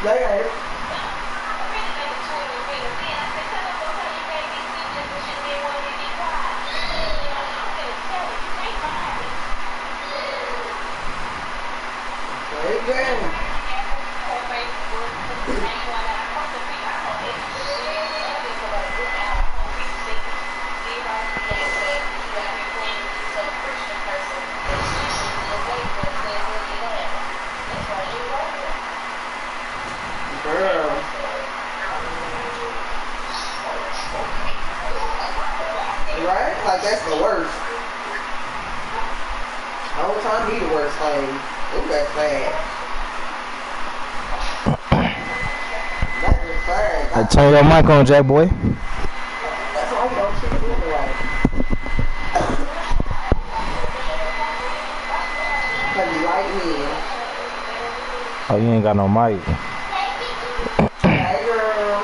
Later. Again. Girl. Right? Like that's the worst. The whole time he the worst thing. Ooh, that's bad. That is bad. Hey, turn your mic on, Jack boy. That's why you don't treat it anyway. Cause you like me. Oh, you ain't got no mic. Hey girl.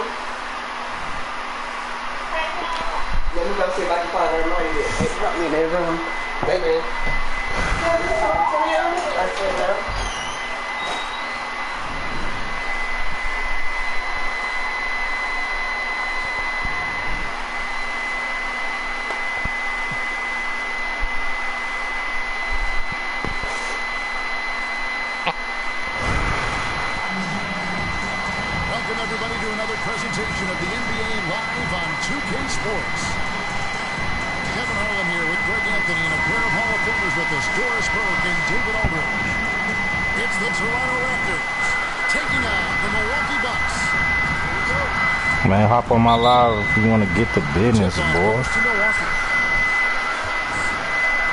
Let me go see if I can find her money. Hey, help me in their room. Baby. I said no. Welcome everybody to another presentation of the NBA Live on 2K Sports. Kevin Harlan here with Greg Anthony and a pair of Hall of Famers with us, Doris Burke and David Aldridge. It's the Toronto Raptors taking on the Milwaukee Bucks. Man, hop on my live if you want to get the business, boy.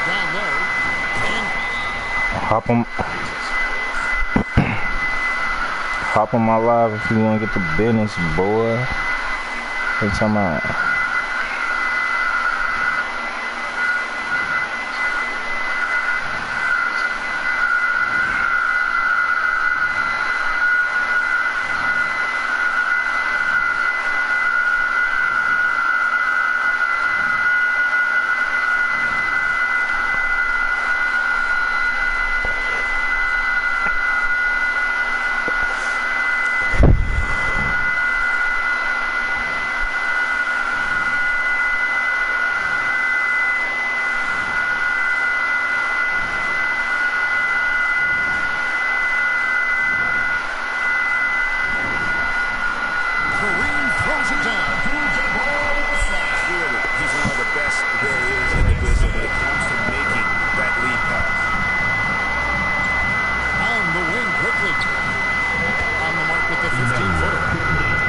Down low. Hop on my live if you want to get the business, boy. What you talking about?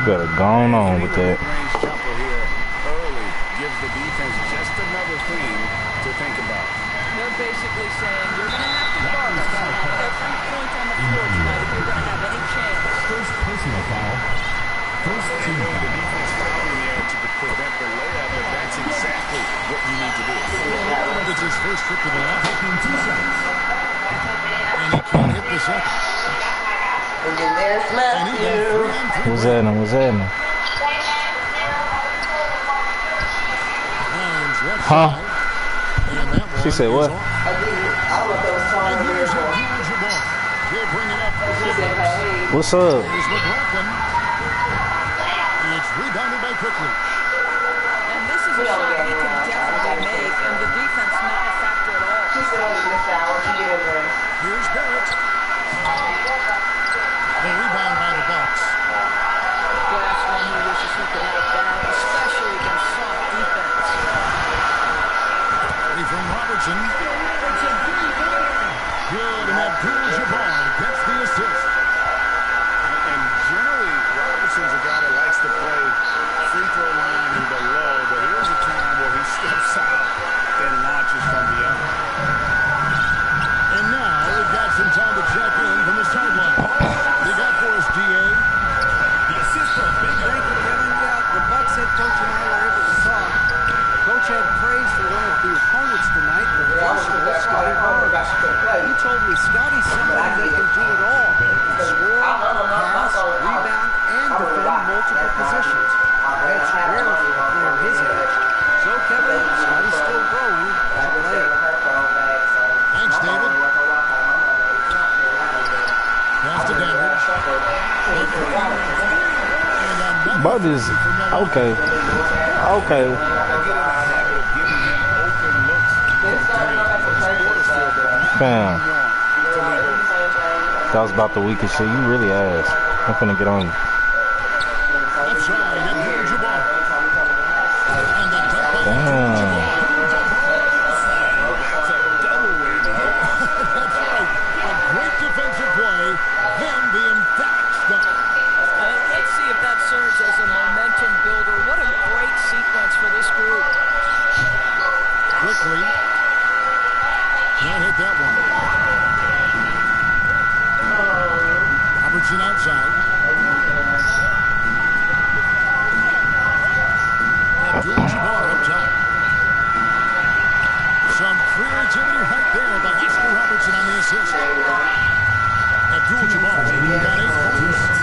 Better go on with that. Early gives the defense just another thing to think about. They're basically saying you're going to have to guard us every point on the floor tonight if you're going to have any chance. First personal foul. First team foul. The defense fouling there to prevent the layup, but that's exactly what you need to do. It's his first trip to the line. Taking 2 shots. And he can't hit the second. And then there's Matthew. What's happening? What's happening? Huh? She said what? I don't know if that was trying to hear her. She said, hey. What's up? It's rebounded by Quickly. And this is a shot he can definitely make, and the defense not a factor at all. She's still in the shower. She did her. Here's Barrett. The rebound by the Bucks. Glass one who wishes he could have that, especially against soft defense. From Robertson. Good, and Abdul-Jabbar gets the assist. And generally, Robertson's a guy that likes to play free throw line and below, but here's a time where he steps out and launches from the other. And now we've got some time to check in from the sideline. They got for us, D.A. The assist for Big Thank you, Kevin. Yeah, the Bucks head coach and I were able to talk. Coach had praise for one of the opponents tonight, the freshman, Scotty Barnes. He told me Scotty's somebody that can do it all. He can score, pass, rebound, and defend multiple positions. That's rare for a player his age. So, Kevin, Scotty's still growing as a player. Thanks, David. Pass to Dandridge. But is okay. Okay. Fam. That was about the weakest shit. You really ass. I'm finna get on you. Damn. Serves as a momentum builder. What a great sequence for this group. Quickly. Can't hit that one. Robertson outside. Abdul-Jabbar up top. Some creativity right there by Oscar Robertson on the assist. Abdul-Jabbar got 8 points.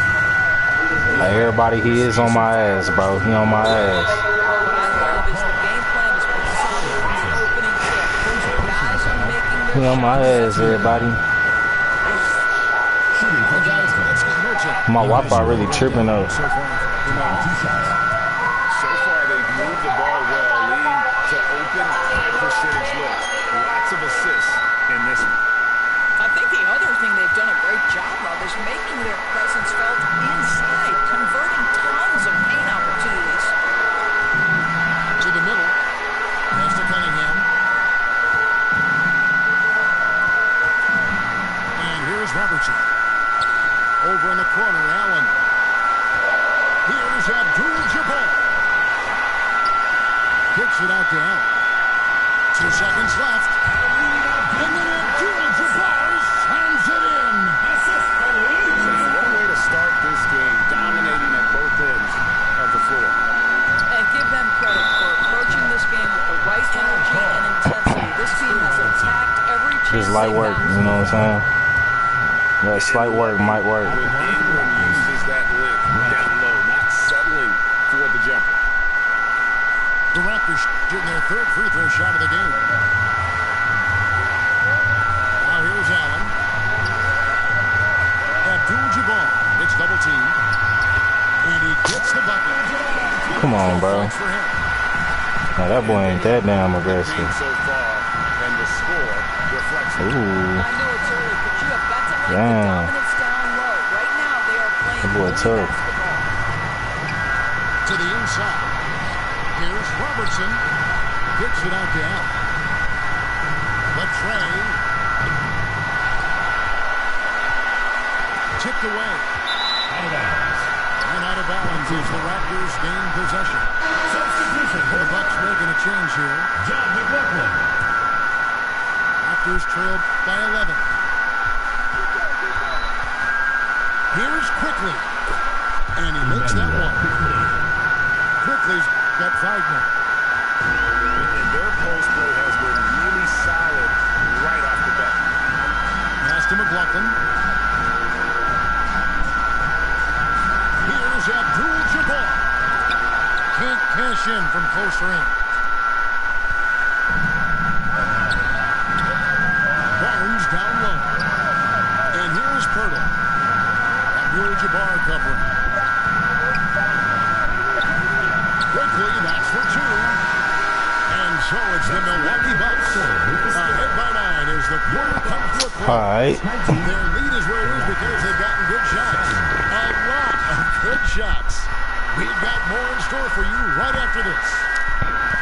Like everybody, he is on my ass, bro. He on my ass. He on my ass, everybody. My Wi-Fi really tripping though. So far, they've moved the ball well, leading to open, high percentage looks. Lots of assists in this one. I think the other thing they've done a great job of is making their presence felt inside, converting tons of paint opportunities. To the middle. Pass to Cunningham. And here's Robertson. Over in the corner, Allen. Here's Abdul-Jabbar. Kicks it out to Allen. 2 seconds left. And then Abdul-Jabbar slams it in. What a way to start this game, dominating at both ends of the floor. And give them credit for approaching this game with the right energy and intensity. This team has attacked every chance. Just light work, you know what I'm saying? Yeah, slight work might work. When Ingram uses that lift down low, not settling for the jumper. The Raptors shooting their 3rd free throw shot of the game. Now here's Allen. Abdul-Jabbar gets double teamed. And he gets the bucket. Come on, bro. Now that boy ain't that damn aggressive. So far, and the score reflects it. Ooh. I know it's early, but you have got to like the Damn. dominance down low. Right now, they are playing That boy good tough. basketball. To the inside. Here's Robertson. Kicks it out to Allen. Latrey. Tipped away. Out of bounds. And out of bounds as the Raptors gain possession. Substitution The Bucks making a change here. John McLaughlin. Raptors trailed by 11. Here's Quickly. And he makes that one. Quickly's got 5 now. And their post play has been really solid right off the bat. Pass to McLaughlin. Here's Abdul-Jabbar. Can't cash in from close range. Barnes down low. And here's Pirtle. Abdul-Jabbar covering. Quickly, that's for 2. And so it's the Milwaukee Bucks. Ahead by 9 as the quarter comes to a close. All right. Their lead is where it is because they've gotten good shots. A lot of good shots. We've got more in store for you right after this.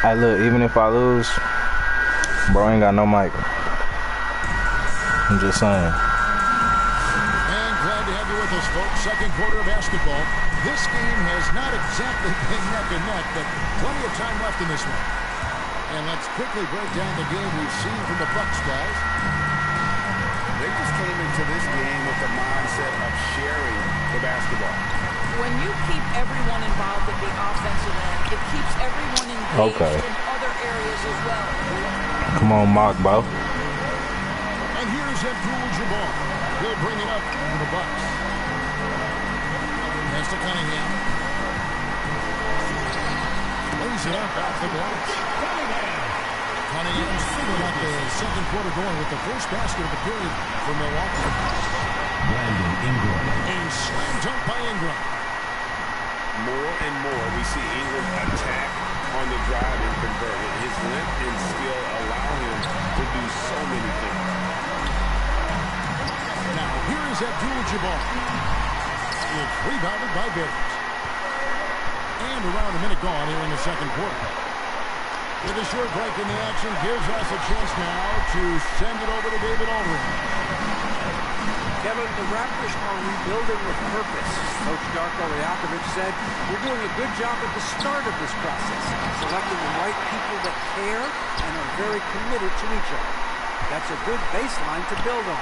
Hey, look, even if I lose, bro, I ain't got no mic. I'm just saying. And glad to have you with us, folks. Second quarter of basketball. This game has not exactly been neck and neck, but plenty of time left in this one. And let's quickly break down the game we've seen from the Bucks, guys. They just came into this game with the mindset of sharing the basketball. When you keep everyone involved in the offensive end, it keeps everyone engaged in other areas as well. Come on, Mark, bro. And here's Abdul-Jabbar. He'll bring it up for the Bucks. Pass to Cunningham. Lays it up off the glass. Cunningham's got the second quarter going with the first basket of the period for Milwaukee. Brandon Ingram. A slam dunk by Ingram. More and more, we see Ingram attack on the drive and convert. His length and skill allow him to do so many things. Now, here is Abdul-Jabbar. It's rebounded by Barrett. And around a minute gone here in the second quarter. With a short break in the action, gives us a chance now to send it over to David Aldridge. Kevin, the Raptors are rebuilding with purpose. Coach Darko Rajakovic said, we're doing a good job at the start of this process, selecting the right people that care and are very committed to each other. That's a good baseline to build on.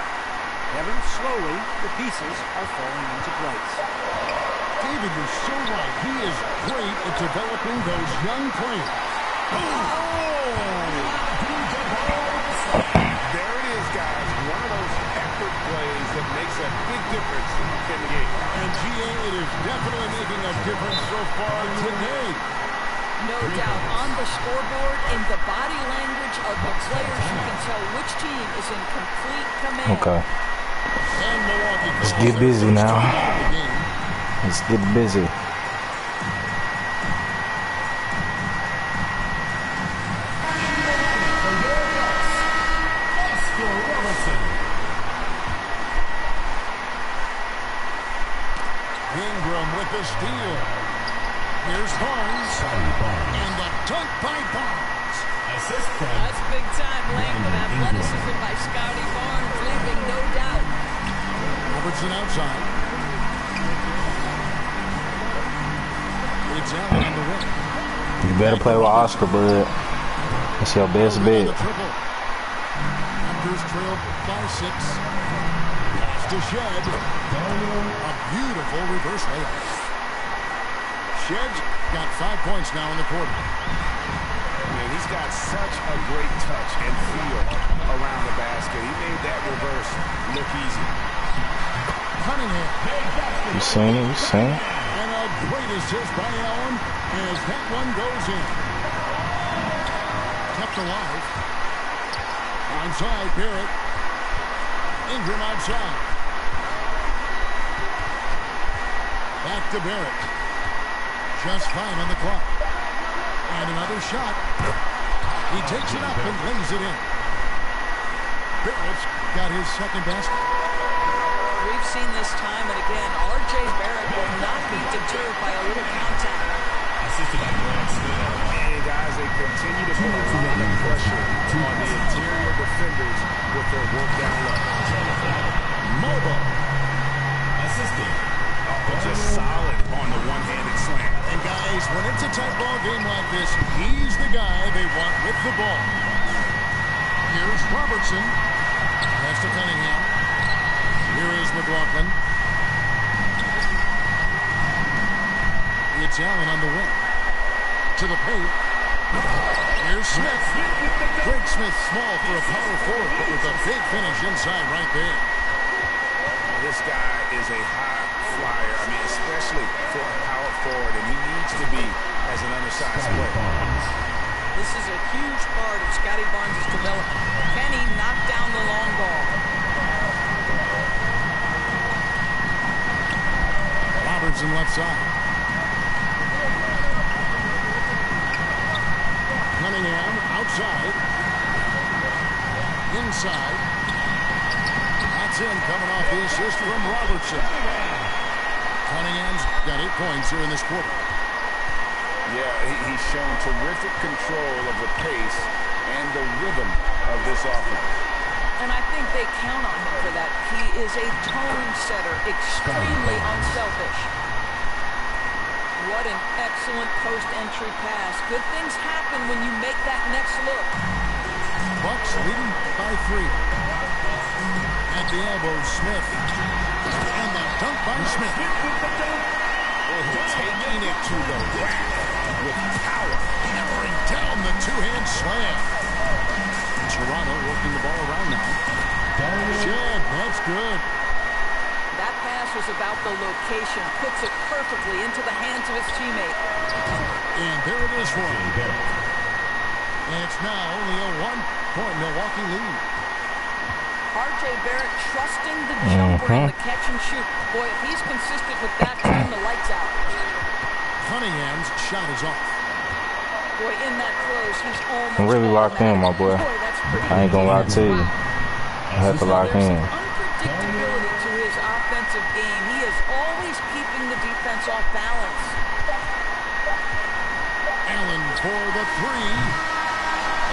Kevin, slowly, the pieces are falling into place. David, you're so right. He is great at developing those young players. There it is, guys. One of those effort plays that makes a big difference in the game. And GA, it is definitely making a difference so far today. No doubt. On the scoreboard, in the body language of the players, you can tell which team is in complete command. Okay. And Milwaukee. Let's get busy now. Let's get busy. Ingram with the steal. Here's Barnes. And the dunk by Barnes. Assist from That's big-time length and athleticism by Scotty Barnes, leaving no doubt. Robertson outside. It's Allen on the wing. You better play with Oscar, bud. It's your best bet. Raptors trail by 6. Pass to Shed. A beautiful reverse layup. Shed's got 5 points now in the quarter. Man, he's got such a great touch and feel around the basket. He made that reverse look easy. Cunningham. You seen it? You seen it? And a great assist by Allen as that one goes in. Kept alive. Onside, Barrett. Ingram outside. Back to Barrett. Just 5 on the clock. And another shot. He takes it up and lays it in. Barrett's got his second basket. We've seen this time and again. R.J. Barrett will not be deterred by a little contact. assisted by Brad Smith. And guys, they continue to put a lot of pressure on the interior defenders with their work down low. Mobile. Assisted. Just solid on the one-handed slam. And guys, when it's a tight ball game like this, he's the guy they want with the ball. Here's Robertson. Pass to Cunningham. Here is McLaughlin. It's Allen on the wing. To the paint. Here's Smith. Greg Smith, small for a power forward, but with a big finish inside right there. This guy is a high flyer. I mean, especially for a power forward, and he needs to be as an undersized player. This is a huge part of Scotty Barnes' development. Can he knock down the long ball? Robertson left side. Cunningham outside. Inside. That's in, coming off the assist from Robertson. Cunningham's got 8 points here in this quarter. Yeah, he's shown terrific control of the pace and the rhythm of this offense. And I think they count on him for that. He is a tone setter, extremely unselfish. What an excellent post-entry pass. Good things happen when you make that next look. Bucks leading by 3. At the elbow, Smith. And the dunk by Smith. Taking it to the rack with power. Hammering down the two-hand slam. Toronto working the ball around now. Shed, that's good. That pass was about the location. Puts it perfectly into the hands of his teammate. And there it is for him. And it's now only a 1-point Milwaukee lead. R.J. R.J. Barrett trusting the jumper and the catch and shoot. Boy, if he's consistent with that, turn the lights out. Cunningham's shot is off. Boy, in that close, he's almost I'm really locked in, my boy. That's pretty I ain't gonna lie to you. Wow. I have to lock There's in. some unpredictability to his offensive game. He is always keeping the defense off balance. Allen for the three.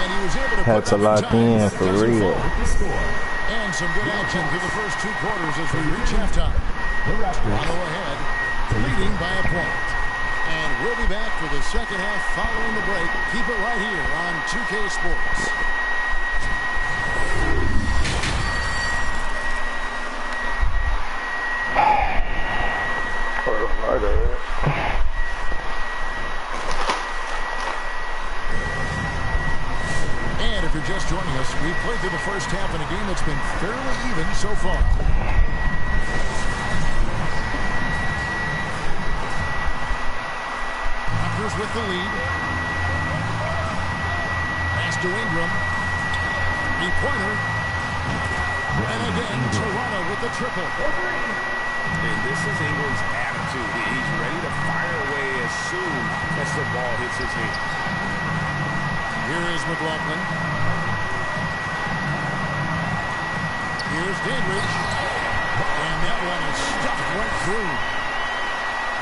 And he was able to Had put to up the lock time. in for real. And some good action through the first 2 quarters as we reach halftime. Toronto ahead, leading by a point. And we'll be back for the second half following the break. Keep it right here on 2K Sports. And if you're just joining us, we've played through the first half in a game that's been fairly even so far. Raptors with the lead. Pass to Ingram. Three-pointer. And again, Toronto with the triple. And this is Ingram's attitude. He's ready to fire away as soon as the ball hits his hand. Here is McLaughlin. Here's Dandridge. And that one is stuffed right through.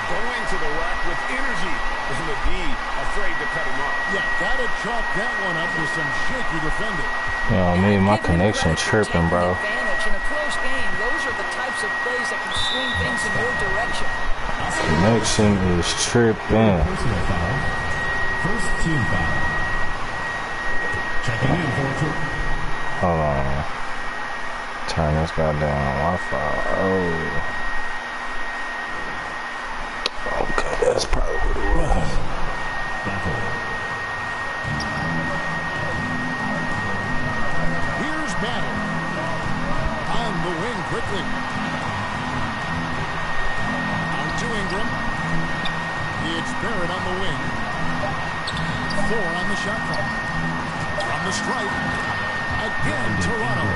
Going to the rack with energy. And McGee afraid to cut him off. Yeah, got to chalk that one up with some shaky defending. Yo, man, my connection tripping, bro. Advantage in a close game. Those are the types of plays that can swing things in your direction. Connection is tripping. Personal foul. First team foul. Checking in for a trip. Hold on. Turn this goddamn Wi-Fi. Oh. Okay, that's probably what it was. Here's Battle. On the wing quickly. On to Ingram. It's Barrett on the wing. 4 on the shot clock. From the stripe. Again, Toronto.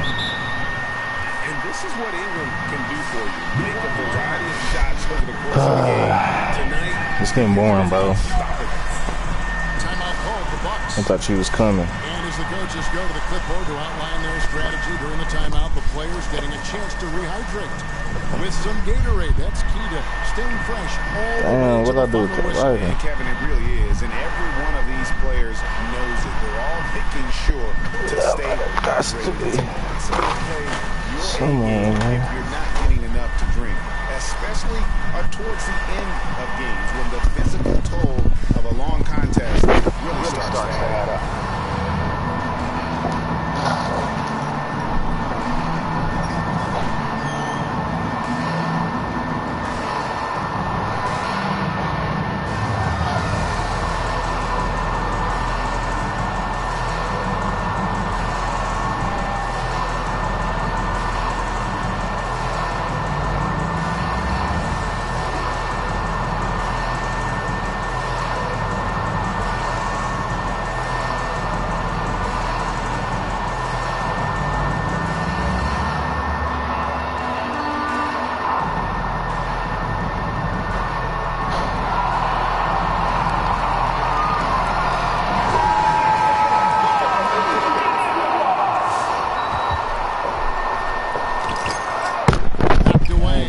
And this is what Ingram can do for you. Make a variety of shots over the course of the game. Tonight, It's getting boring, bro. Timeout called the Bucks. I thought you was coming. And as the coaches go to the clipboard to outline their strategy during the timeout, the players getting a chance to rehydrate with some Gatorade. That's key to staying fresh all the way Damn, to what the I do with final that whistle. lighting? And Kevin, it really is. And every one of these players knows it. They're all making sure to stay Got to hydrated. be. It's impossible to play your Come A game on, man. if you're not getting enough to drink, especially towards the end of games when the physical toll of a long contest really starts to add up.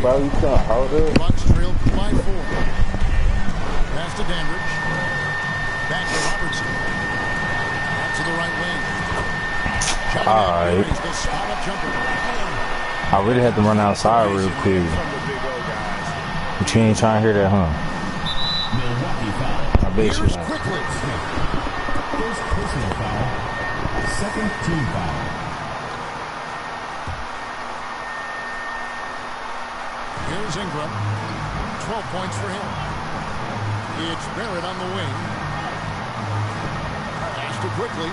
Bro, you can't hold it. Bucks trailed by 4. Pass to Dandridge. Back to Robertson. Back to the right wing. Alright. The spot-up jumper. I really had to run outside real quick. From the big old guys. But you ain't trying to hear that, huh? Milwaukee foul. I bet you Here's not. quickly. First personal foul. Second team foul. Here's Ingram. 12 points for him. It's Barrett on the wing. Pass to quickly.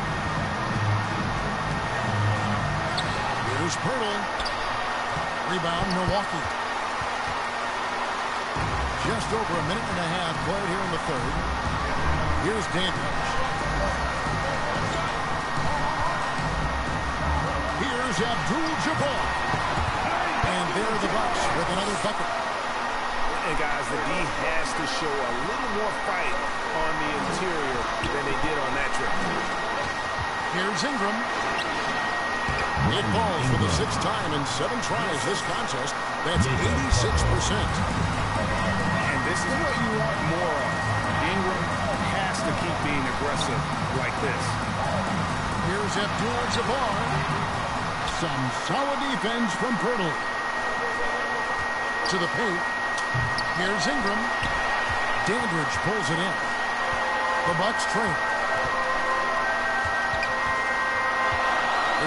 Here's Pirtle. Rebound, Milwaukee. Just over a minute and a half played here in the third. Here's Dandridge. Here's Here's Abdul-Jabbar. And there are the Bucks with another bucket. And guys, the D has to show a little more fight on the interior than they did on that trip. Here's Ingram. It falls for the 6th time in 7 tries this contest. That's 86%. And this is what you want more of. Ingram has to keep being aggressive like this. Here's Abdul-Jabbar. Some solid defense from Pirtle. To the paint. Here's Ingram. Dandridge pulls it in. The Bucks trail.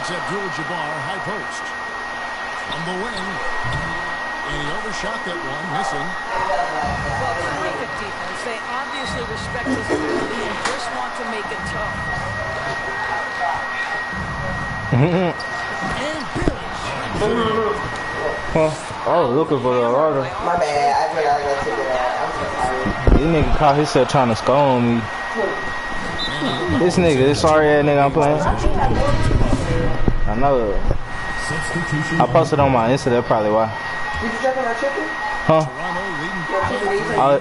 It's Abdul-Jabbar, high post. On the wing. And he overshot that one, missing. Well, terrific defense. They obviously respect his ability and just want to make it tough. And Pierce. Oh, looking for the order. My bad. I forgot to go take it out. I'm so sorry. This nigga caught himself trying to score on me. This nigga, this sorry ass nigga I'm playing. I know. I posted on my Insta, that's probably why. Did you check on our chicken? Huh?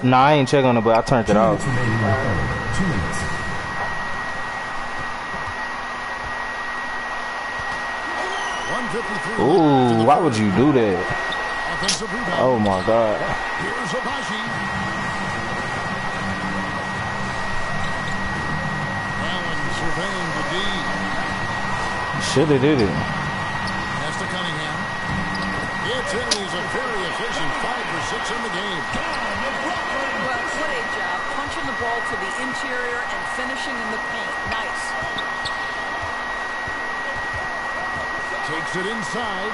Nah, I ain't checking on it, but I turned it off. 2 minutes. Ooh, why would you do that? Oh my God. Here's Abaji. Allen surveying the D. Should have did it. Pass to Cunningham. It's in. He's a very efficient 5 for 6 in the game. Well, what a job. Punching the ball to the interior and finishing in the paint. Nice. Takes it inside.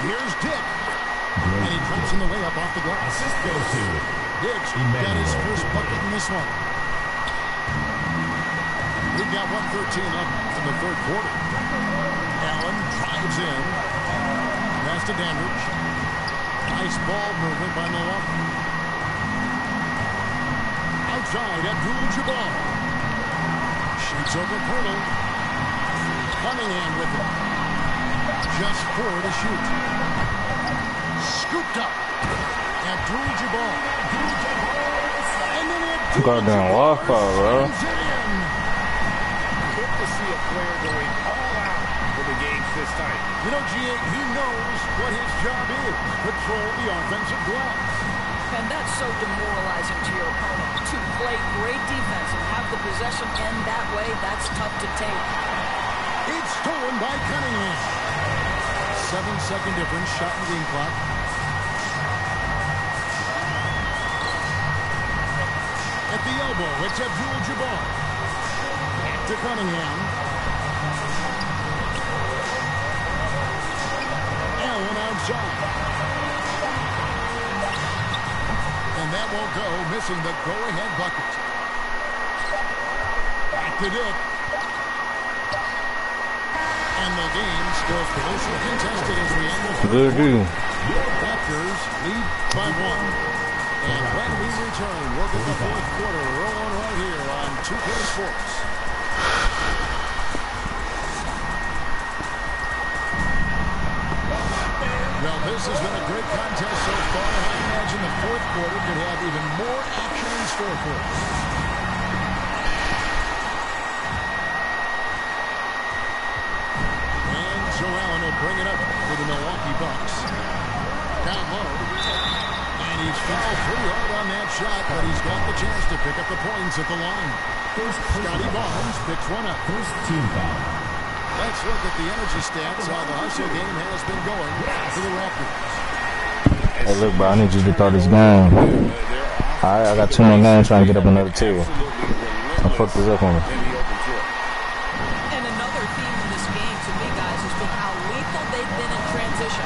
Here's Dick. And he drops in the layup off the glass. Assist goes to Diggs got his first bucket in this one. We've got 1:13 left in the 3rd quarter. Allen drives in. Pass to Dandridge. Nice ball movement by Milwaukee. Outside, Abdul-Jabbar. Shoots over Pirtle. Cunningham with it. Just 4 to shoot. Scooped up. Abdul-Jabbar. And then Abdul-Jabbar. Goddamn walkout, bro. Good to see a player going all out when the game's this tight. You know, G.A., he knows what his job is. Control the offensive glass. And that's so demoralizing to your opponent. To play great defense and have the possession end that way, that's tough to take. It's stolen by Cunningham. 7-second difference, shot and game clock. At the elbow, it's Abdul-Jabbar. To Cunningham. Allen outside. And that won't go, missing the go-ahead bucket. Back to Dick. And the game still closely contested as we end the Good deal. Raptors lead by 1. And when we return, we'll get the 4th quarter rolling right here on 2K Sports. Well, this has been a great contest so far. I imagine the 4th quarter could have even more action in store for us. And Joe Allen will bring it up for the Milwaukee Bucks. Down low. And he's fouled pretty hard on that shot, but he's got the chance to pick up the points at the line. Scotty Barnes picks one up. First team foul. Let's look at the energy stats, how the hustle game has been going for the Raptors. Hey, look, bro, I need you to throw this game. Alright, I got 2 more games trying to get up another 2. I fucked this up on me. And another theme in this game to me, guys, has been how lethal they've been in transition.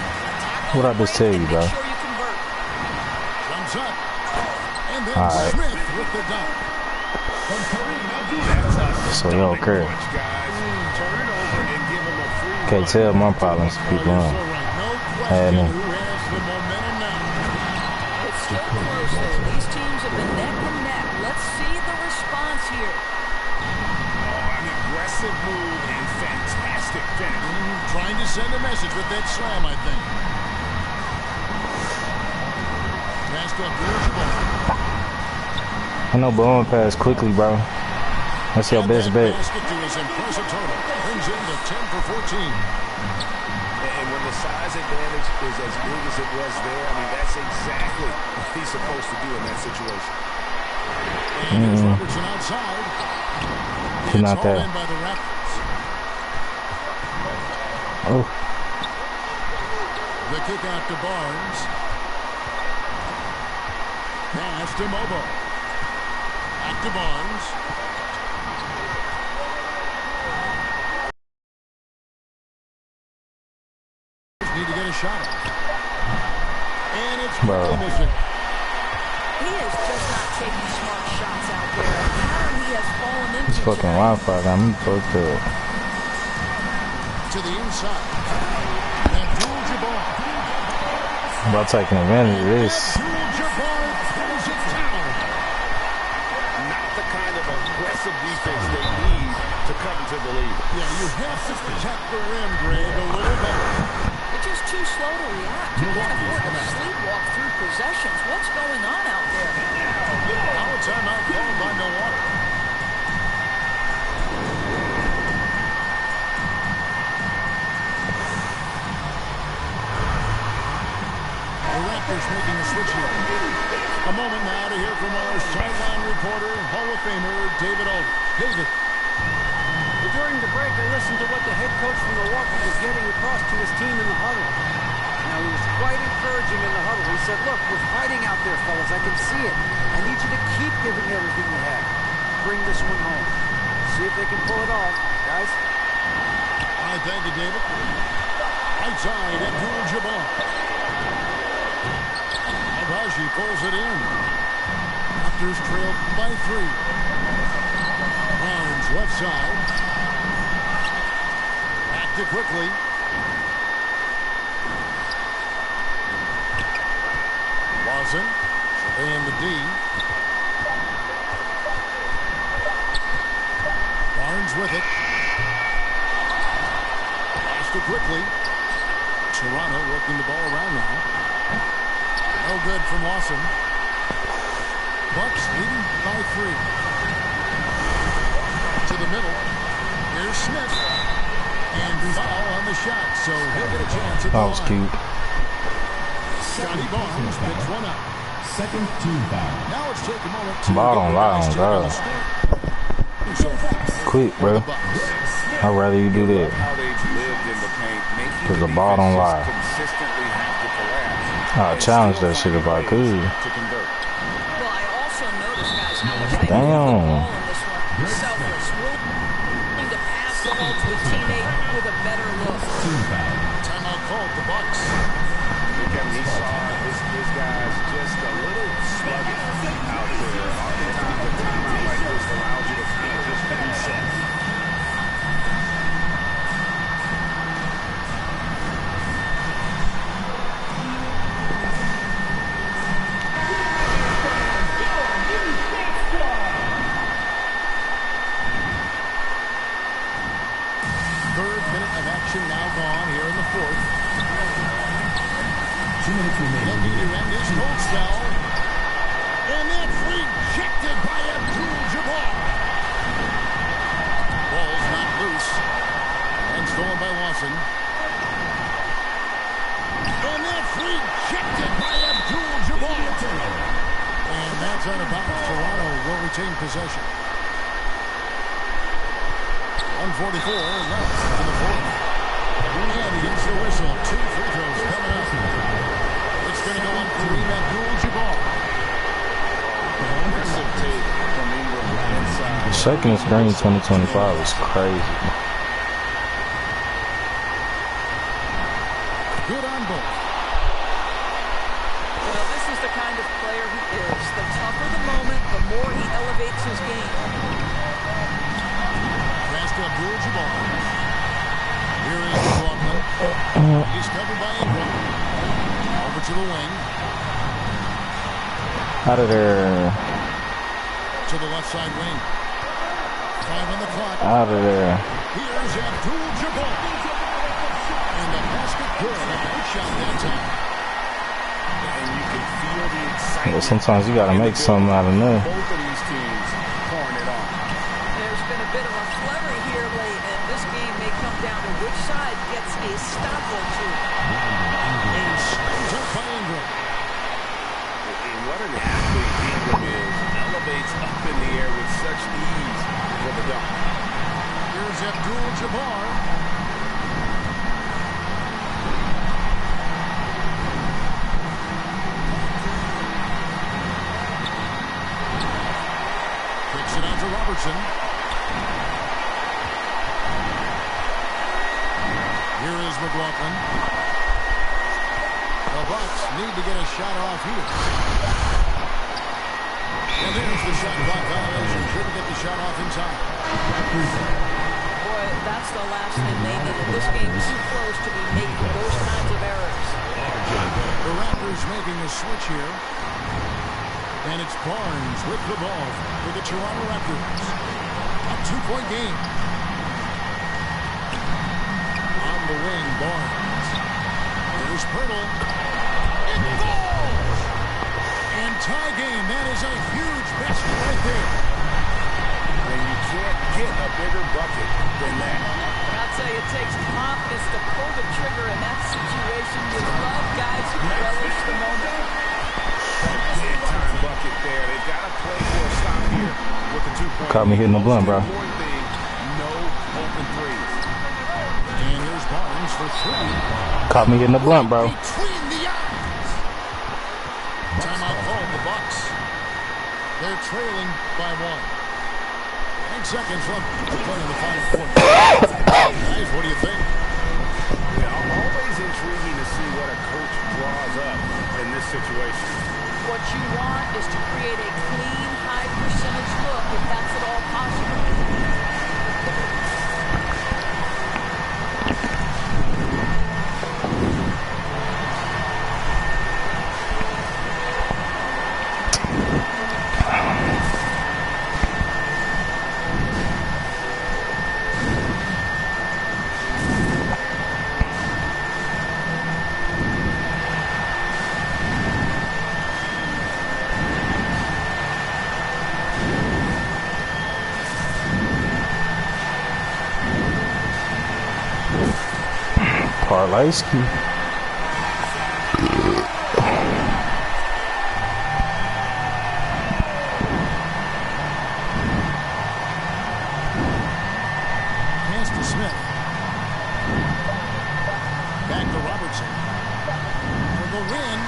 What I just tell you, bro? Make sure you convert. Jumps up. And then Alright. Smith with the dunk. So you don't care. Can't tell my problems keep on. Had me. It's still close, though. These teams have been neck and neck. Let's see the response here. An aggressive move and fantastic fantastic finish. Trying to send a message with that slam, I think. Pass to Abdul-Jabbar. I know Bowen pass quickly, bro. That's your best bet. Basket to his impressive total. Brings in the 10 for 14. And when the size advantage is as big as it was there, I mean, that's exactly what he's supposed to do in that situation. And here's Robertson outside. He's not there. In by the Raptors. Oh. The kick out to Barnes. Pass to Mobo. Back to Barnes. Need to get a shot up. And it's quickly missing. He is just not taking smart shots out there. A pattern he has fallen into. This fucking Wi-Fi got me fucked up. To the inside. Abdul-Jabbar. I'm about taking advantage of this. Abdul-Jabbar pulls it down. Not the kind of aggressive defense they need to cut into the lead. Yeah, you have to protect the rim, Greg, a little better. They're just too slow to react. You can't afford to sleepwalk through possessions. What's going on out there? Now a timeout called by Milwaukee. The Raptors making a switch here. A moment now to hear from our sideline reporter, Hall of Famer David Aldridge. David. During the break, I listened to what the head coach from Milwaukee was getting across to his team in the huddle. Now, he was quite encouraging in the huddle. He said, look, we're fighting out there, fellas. I can see it. I need you to keep giving everything you have. Bring this one home. See if they can pull it off, guys. All right, thank you, David. Right side, Abdul-Jabbar. Abaji pulls it in. Raptors trail by 3. Barnes left side. Back to quickly. Lawson surveying the D. Barnes with it. Pass to quickly. Toronto working the ball around now. No good from Lawson. Bucks leading by 3. To the middle. Here's Smith. And foul on the shot, so he'll get a chance at the That was line. cute. Scotty Barnes picks one up. Second team foul. Now let's take a moment to Ball get on the line, guys check bro. on the score. So far. Quick, bro. The Bucks. I'd rather you do that. How they've lived in the paint, making 'Cause the ball don't lie. consistently have to collapse. I'd and challenge still that shit if I find could. ways to convert. Well, I also noticed, guys, how much they Damn. move the ball in this one. Selfless, willing to pass the ball to a teammate with a better look. Team foul. Timeout called the Bucks. Kevin, he saw his guys just a little sluggish out there. Oftentimes a timeout like this allows you to kind of just reset. Third minute of action now gone here in the fourth. 2 minutes remaining. Looking to end his cold spell. And that's rejected by Abdul-Jabbar. Ball's not loose. And stolen by Lawson. And that's rejected by Abdul-Jabbar. And that's out of bounds. Toronto will retain possession. 1:44 left in the fourth. And he gets the whistle. 2 free throws coming up. It's going to go on Kareem Abdul-Jabbar. Aggressive take from Ingram inside. Shaking the screen 2025 is crazy. Good on both. You know, this is the kind of player he is. The tougher the moment, the more he elevates his game. Pass to Abdul-Jabbar. Here is McLaughlin. He's covered by Ingram. Over to the wing. Out of there. To the left side wing. 5 on the clock. Out of there. Here's Abdul-Jabbar. And the basket good. A good shot that time. And you can feel the excitement. Yeah, sometimes you gotta make something out of nothing. Both of these teams pouring it on. There's been a bit of a flurry here late, and this game may come down to which side gets a stop or two. And springs up by Ingram. And what an athlete Ingram is. Elevates up in the air with such ease for the dunk. Here's Abdul-Jabbar. Kicks it out to Robertson. Here is McLaughlin. The Bucks need to get a shot off here. And there's the shot clock violation. Couldn't get the shot off in time. Boy, that's the last thing they needed. This game too close to be making those kinds of errors. The Raptors making a switch here. And it's Barnes with the ball for the Toronto Raptors. A 2-point game. On the wing, Barnes. There's Pirtle. It falls! And tie game. That is a huge basket right there. And you can't get a bigger bucket than that. I'll tell you, it takes confidence to pull the trigger in that situation. You love guys who relish the moment. Big time bucket there. They've got to play for a stop here with the 2-point. Caught me hitting the blunt, bro. Most important thing, no open threes. And here's Barnes for 3. Caught me hitting the blunt, bro. Between the eyes. Timeout called the Bucks. They're trailing by 1. 9 seconds left to play in the final quarter. Guys, what do you think? Yeah, always intriguing to see what a coach draws up in this situation. What you want is to create a clean, high percentage look if that's at all possible. Parlayski. Pass to Smith. Back to Robertson. For the win.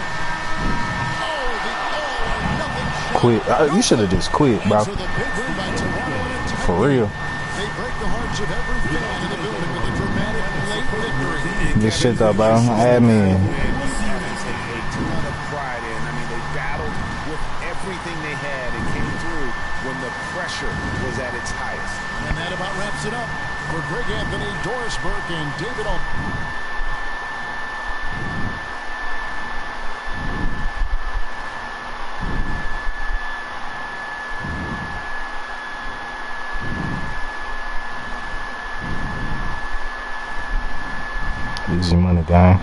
Oh, the all-or-nothing shot. Quit. You should have just quit, bro. So the big win by Toronto in a tight For real. They break the hearts of every fan in the building with a dramatic late victory. Good shit though, bro. Admin. A ton of pride in. I mean, they battled with everything they had and came through when the pressure was at its highest. And that about wraps it up for Greg Anthony, Doris Burke, and David Altman. Easy money, gang.